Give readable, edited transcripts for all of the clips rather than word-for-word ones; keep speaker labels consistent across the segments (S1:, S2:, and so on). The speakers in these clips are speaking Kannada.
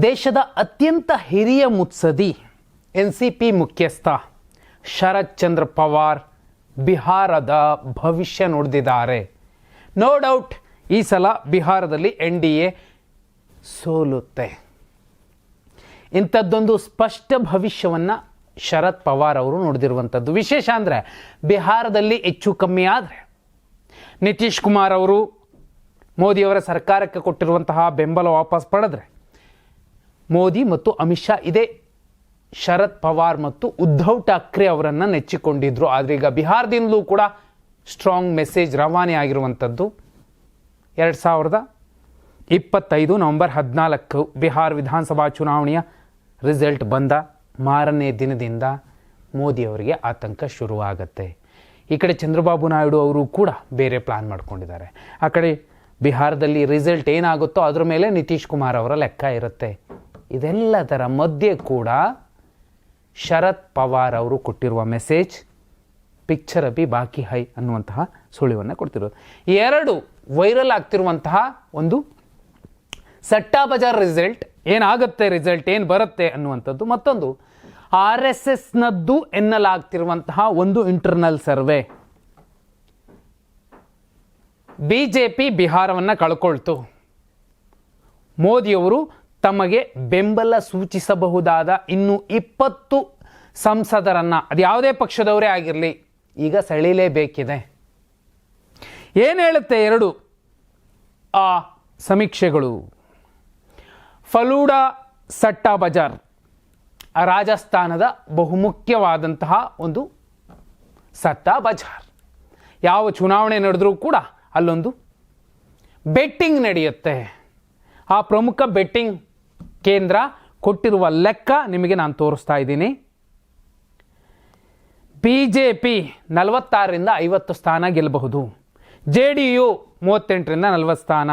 S1: ದೇಶದ ಅತ್ಯಂತ ಹಿರಿಯ ಮುತ್ಸದಿ NCP ಮುಖ್ಯಸ್ಥ ಶರತ್ ಚಂದ್ರ ಪವಾರ್ ಬಿಹಾರದ ಭವಿಷ್ಯ ನುಡಿದಿದ್ದಾರೆ. ನೋ ಡೌಟ್ ಈ ಸಲ ಬಿಹಾರದಲ್ಲಿ NDA ಸೋಲುತ್ತೆ. ಇಂಥದ್ದೊಂದು ಸ್ಪಷ್ಟ ಭವಿಷ್ಯವನ್ನು ಶರದ್ ಪವಾರ್ ಅವರು ನುಡಿದಿರುವಂಥದ್ದು. ವಿಶೇಷ ಅಂದರೆ ಬಿಹಾರದಲ್ಲಿ ಹೆಚ್ಚು ಕಮ್ಮಿ ಆದರೆ ನಿತೀಶ್ ಕುಮಾರ್ ಅವರು ಮೋದಿಯವರ ಸರ್ಕಾರಕ್ಕೆ ಕೊಟ್ಟಿರುವಂತಹ ಬೆಂಬಲ ವಾಪಸ್ ಪಡೆದ್ರೆ ಮೋದಿ ಮತ್ತು ಅಮಿತ್ ಶಾ ಇದೇ ಶರದ್ ಪವಾರ್ ಮತ್ತು ಉದ್ಧವ್ ಠಾಕ್ರೆ ಅವರನ್ನು ನೆಚ್ಚಿಕೊಂಡಿದ್ರು. ಆದರೆ ಈಗ ಬಿಹಾರದಿಂದಲೂ ಕೂಡ ಸ್ಟ್ರಾಂಗ್ ಮೆಸೇಜ್ ರವಾನೆ ಆಗಿರುವಂಥದ್ದು. 2025 ನವೆಂಬರ್ 14 ಬಿಹಾರ್ ವಿಧಾನಸಭಾ ಚುನಾವಣೆಯ ರಿಸಲ್ಟ್ ಬಂದ ಮಾರನೇ ದಿನದಿಂದ ಮೋದಿಯವರಿಗೆ ಆತಂಕ ಶುರುವಾಗತ್ತೆ. ಈ ಕಡೆ ಚಂದ್ರಬಾಬು ನಾಯ್ಡು ಅವರು ಕೂಡ ಬೇರೆ ಪ್ಲಾನ್ ಮಾಡ್ಕೊಂಡಿದ್ದಾರೆ. ಆ ಕಡೆ ಬಿಹಾರದಲ್ಲಿ ರಿಸಲ್ಟ್ ಏನಾಗುತ್ತೋ ಅದರ ಮೇಲೆ ನಿತೀಶ್ ಕುಮಾರ್ ಅವರ ಲೆಕ್ಕ ಇರುತ್ತೆ. ಇದೆಲ್ಲದರ ಮಧ್ಯೆ ಕೂಡ ಶರದ್ ಪವಾರ್ ಅವರು ಕೊಟ್ಟಿರುವ ಮೆಸೇಜ್ ಪಿಕ್ಚರ್ ಅಭಿ ಬಾಕಿ ಹೈ ಅನ್ನುವಂತಹ ಸುಳಿವನ್ನು ಕೊಡ್ತಿರೋದು. ಎರಡು ವೈರಲ್ ಆಗ್ತಿರುವಂತಹ ಒಂದು ಸಟ್ಟಾ ಬಜಾರ್ ರಿಸಲ್ಟ್ ಏನಾಗುತ್ತೆ, ರಿಸಲ್ಟ್ ಏನು ಬರುತ್ತೆ ಅನ್ನುವಂಥದ್ದು. ಮತ್ತೊಂದು RSSನದ್ದು ಎನ್ನಲಾಗ್ತಿರುವಂತಹ ಒಂದು ಇಂಟರ್ನಲ್ ಸರ್ವೆ. BJP ಬಿಹಾರವನ್ನು ಕಳ್ಕೊಳ್ತು. ಮೋದಿಯವರು ತಮಗೆ ಬೆಂಬಲ ಸೂಚಿಸಬಹುದಾದ ಇನ್ನು 20 ಸಂಸದರನ್ನು, ಅದು ಯಾವುದೇ ಪಕ್ಷದವರೇ ಆಗಿರಲಿ, ಈಗ ಸೆಳೀಲೇಬೇಕಿದೆ. ಏನು ಹೇಳುತ್ತೆ ಎರಡು ಆ ಸಮೀಕ್ಷೆಗಳು? ಫಲೂಡಾ ಸಟ್ಟಾ ಬಜಾರ್ ರಾಜಸ್ಥಾನದ ಬಹುಮುಖ್ಯವಾದಂತಹ ಒಂದು ಸಟ್ಟಾ ಬಜಾರ್. ಯಾವ ಚುನಾವಣೆ ನಡೆದರೂ ಕೂಡ ಅಲ್ಲೊಂದು ಬೆಟ್ಟಿಂಗ್ ನಡೆಯುತ್ತೆ. ಆ ಪ್ರಮುಖ ಬೆಟ್ಟಿಂಗ್ ಕೇಂದ್ರ ಕೊಟ್ಟಿರುವ ಲೆಕ್ಕ ನಿಮಗೆ ನಾನು ತೋರಿಸ್ತಾ ಇದ್ದೀನಿ. BJP 46ರಿಂದ 50 ಸ್ಥಾನ ಗೆಲ್ಲಬಹುದು. JDU 38ರಿಂದ 40 ಸ್ಥಾನ.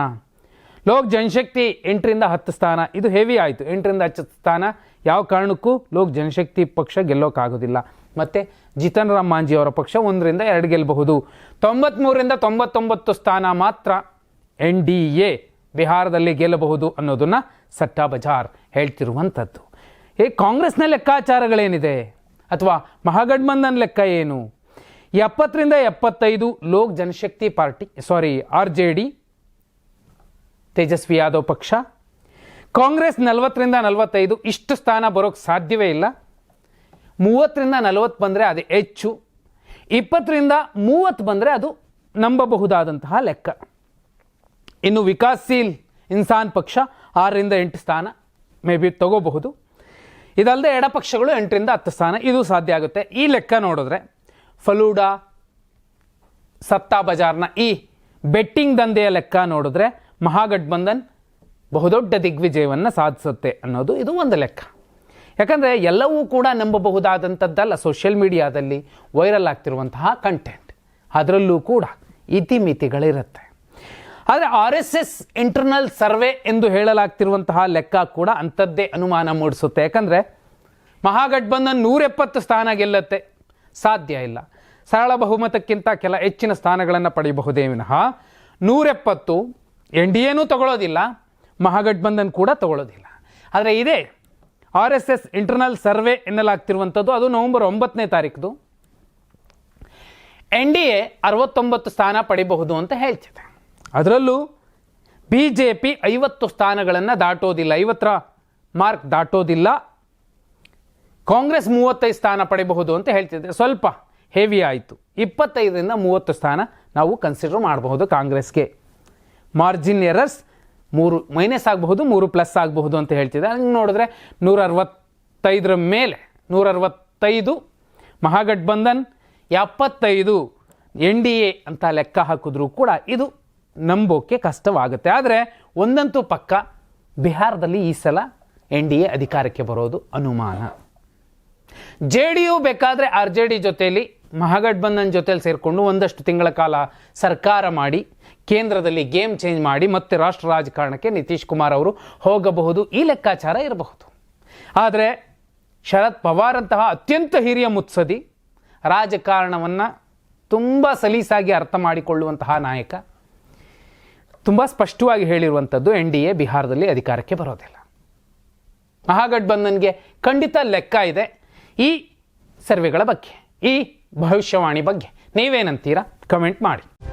S1: ಲೋಕ್ ಜನಶಕ್ತಿ 8ರಿಂದ 10 ಸ್ಥಾನ. ಇದು ಹೆವಿ ಆಯಿತು. 8ರಿಂದ 10 ಸ್ಥಾನ ಯಾವ ಕಾರಣಕ್ಕೂ ಲೋಕ್ ಜನಶಕ್ತಿ ಪಕ್ಷ ಗೆಲ್ಲೋಕ್ಕಾಗೋದಿಲ್ಲ. ಮತ್ತು ಜಿತನ್ ರಾಮ್ ಮಾಂಜಿ ಅವರ ಪಕ್ಷ 1ರಿಂದ 2 ಗೆಲ್ಲಬಹುದು. 93ರಿಂದ 99 ಸ್ಥಾನ ಮಾತ್ರ NDA ಬಿಹಾರದಲ್ಲಿ ಗೆಲ್ಲಬಹುದು ಅನ್ನೋದನ್ನು ಸಟ್ಟಾ ಬಜಾರ್ ಹೇಳ್ತಿರುವಂಥದ್ದು. ಕಾಂಗ್ರೆಸ್ನ ಲೆಕ್ಕಾಚಾರಗಳೇನಿದೆ ಅಥವಾ ಮಹಾಗಠಬಂಧನ್ ಲೆಕ್ಕ ಏನು? 70ರಿಂದ 75 ಲೋಕ್ ಜನಶಕ್ತಿ ಪಾರ್ಟಿ RJD ತೇಜಸ್ವಿ ಯಾದವ್ ಪಕ್ಷ. ಕಾಂಗ್ರೆಸ್ 40ರಿಂದ 45 ಇಷ್ಟು ಸ್ಥಾನ ಬರೋಕ್ಕೆ ಸಾಧ್ಯವೇ ಇಲ್ಲ. 30ರಿಂದ 40 ಬಂದರೆ ಅದು ಹೆಚ್ಚು. 20ರಿಂದ 30 ಬಂದರೆ ಅದು ನಂಬಬಹುದಾದಂತಹ ಲೆಕ್ಕ. ಇನ್ನು ವಿಕಾಸ್ಶೀಲ್ ಇನ್ಸಾನ್ ಪಕ್ಷ 6ರಿಂದ 8 ಸ್ಥಾನ ಮೇ ಬಿ ತಗೋಬಹುದು. ಇದಲ್ಲದೆ ಎಡಪಕ್ಷಗಳು 8ರಿಂದ 10 ಸ್ಥಾನ, ಇದು ಸಾಧ್ಯ ಆಗುತ್ತೆ. ಈ ಲೆಕ್ಕ ನೋಡಿದ್ರೆ ಫಲೂಡಾ ಸತ್ತಾ ಬಜಾರ್ನ ಈ ಬೆಟ್ಟಿಂಗ್ ದಂಧೆಯ ಲೆಕ್ಕ ನೋಡಿದ್ರೆ ಮಹಾಗಠಬಂಧನ್ ಬಹುದೊಡ್ಡ ದಿಗ್ವಿಜಯವನ್ನು ಸಾಧಿಸುತ್ತೆ ಅನ್ನೋದು ಇದು ಒಂದು ಲೆಕ್ಕ. ಯಾಕಂದರೆ ಎಲ್ಲವೂ ಕೂಡ ನಂಬಬಹುದಾದಂಥದ್ದಲ್ಲ. ಸೋಷಿಯಲ್ ಮೀಡಿಯಾದಲ್ಲಿ ವೈರಲ್ ಆಗ್ತಿರುವಂತಹ ಕಂಟೆಂಟ್, ಅದರಲ್ಲೂ ಕೂಡ ಇತಿಮಿತಿಗಳಿರುತ್ತೆ. ಆದರೆ RSS ಇಂಟರ್ನಲ್ ಸರ್ವೆ ಎಂದು ಹೇಳಲಾಗ್ತಿರುವಂತಹ ಲೆಕ್ಕ ಕೂಡ ಅಂಥದ್ದೇ ಅನುಮಾನ ಮೂಡಿಸುತ್ತೆ. ಯಾಕಂದರೆ ಮಹಾಗಠಬಂಧನ್ 170 ಸ್ಥಾನ ಗೆಲ್ಲತ್ತೆ, ಸಾಧ್ಯ ಇಲ್ಲ. ಸರಳ ಬಹುಮತಕ್ಕಿಂತ ಕೆಲ ಹೆಚ್ಚಿನ ಸ್ಥಾನಗಳನ್ನು ಪಡೆಯಬಹುದೇ ವಿನಃ 170 NDAನೂ ತಗೊಳ್ಳೋದಿಲ್ಲ, ಮಹಾಗಠಬಂಧನ್ ಕೂಡ ತಗೊಳ್ಳೋದಿಲ್ಲ. ಆದರೆ ಇದೇ RSS ಇಂಟರ್ನಲ್ ಸರ್ವೆ ಎನ್ನಲಾಗ್ತಿರುವಂಥದ್ದು ಅದು ನವೆಂಬರ್ 9ನೇ ತಾರೀಕು NDA 69 ಸ್ಥಾನ ಪಡೆಯಬಹುದು ಅಂತ ಹೇಳ್ತಿದೆ. ಅದರಲ್ಲೂ BJP 50 ಸ್ಥಾನಗಳನ್ನು ದಾಟೋದಿಲ್ಲ, 50ರ ಮಾರ್ಕ್ ದಾಟೋದಿಲ್ಲ. ಕಾಂಗ್ರೆಸ್ 35 ಸ್ಥಾನ ಪಡೆಯಬಹುದು ಅಂತ ಹೇಳ್ತಿದೆ. ಸ್ವಲ್ಪ ಹೆವಿ ಆಯಿತು. 25ರಿಂದ 30 ಸ್ಥಾನ ನಾವು ಕನ್ಸಿಡರ್ ಮಾಡಬಹುದು ಕಾಂಗ್ರೆಸ್ಗೆ. ಮಾರ್ಜಿನ್ ಎರರ್ಸ್ 3 ಮೈನಸ್ ಆಗಬಹುದು, 3 ಪ್ಲಸ್ ಆಗಬಹುದು ಅಂತ ಹೇಳ್ತಿದೆ. ಹಂಗೆ ನೋಡಿದ್ರೆ 165ರ ಮೇಲೆ 165 ಮಹಾಗಠಬಂಧನ್, 75 NDA ಅಂತ ಲೆಕ್ಕ ಹಾಕಿದ್ರೂ ಕೂಡ ಇದು ನಂಬೋಕೆ ಕಷ್ಟವಾಗುತ್ತೆ. ಆದರೆ ಒಂದಂತೂ ಪಕ್ಕ, ಬಿಹಾರದಲ್ಲಿ ಈ ಸಲ NDA ಅಧಿಕಾರಕ್ಕೆ ಬರೋದು ಅನುಮಾನ. JDU ಬೇಕಾದರೆ RJD ಜೊತೆಯಲ್ಲಿ ಮಹಾಗಠಬಂಧನ್ ಜೊತೆಯಲ್ಲಿ ಸೇರಿಕೊಂಡು ಒಂದಷ್ಟು ತಿಂಗಳ ಕಾಲ ಸರ್ಕಾರ ಮಾಡಿ ಕೇಂದ್ರದಲ್ಲಿ ಗೇಮ್ ಚೇಂಜ್ ಮಾಡಿ ಮತ್ತೆ ರಾಷ್ಟ್ರ ರಾಜಕಾರಣಕ್ಕೆ ನಿತೀಶ್ ಕುಮಾರ್ ಅವರು ಹೋಗಬಹುದು, ಈ ಲೆಕ್ಕಾಚಾರ ಇರಬಹುದು. ಆದರೆ ಶರದ್ ಪವಾರ್ ಅಂತಹ ಅತ್ಯಂತ ಹಿರಿಯ ಮುತ್ಸದಿ, ರಾಜಕಾರಣವನ್ನು ತುಂಬ ಸಲೀಸಾಗಿ ಅರ್ಥ ಮಾಡಿಕೊಳ್ಳುವಂತಹ ನಾಯಕ ತುಂಬ ಸ್ಪಷ್ಟವಾಗಿ ಹೇಳಿರುವಂಥದ್ದು NDA ಬಿಹಾರದಲ್ಲಿ ಅಧಿಕಾರಕ್ಕೆ ಬರೋದಿಲ್ಲ. ಮಹಾಗಠಬಂಧನ್ಗೆ ಖಂಡಿತ ಲೆಕ್ಕ ಇದೆ ಈ ಸರ್ವೆಗಳ ಬಗ್ಗೆ, ಈ ಭವಿಷ್ಯವಾಣಿ ಬಗ್ಗೆ. ನೀವೇನಂತೀರಾ? ಕಮೆಂಟ್ ಮಾಡಿ.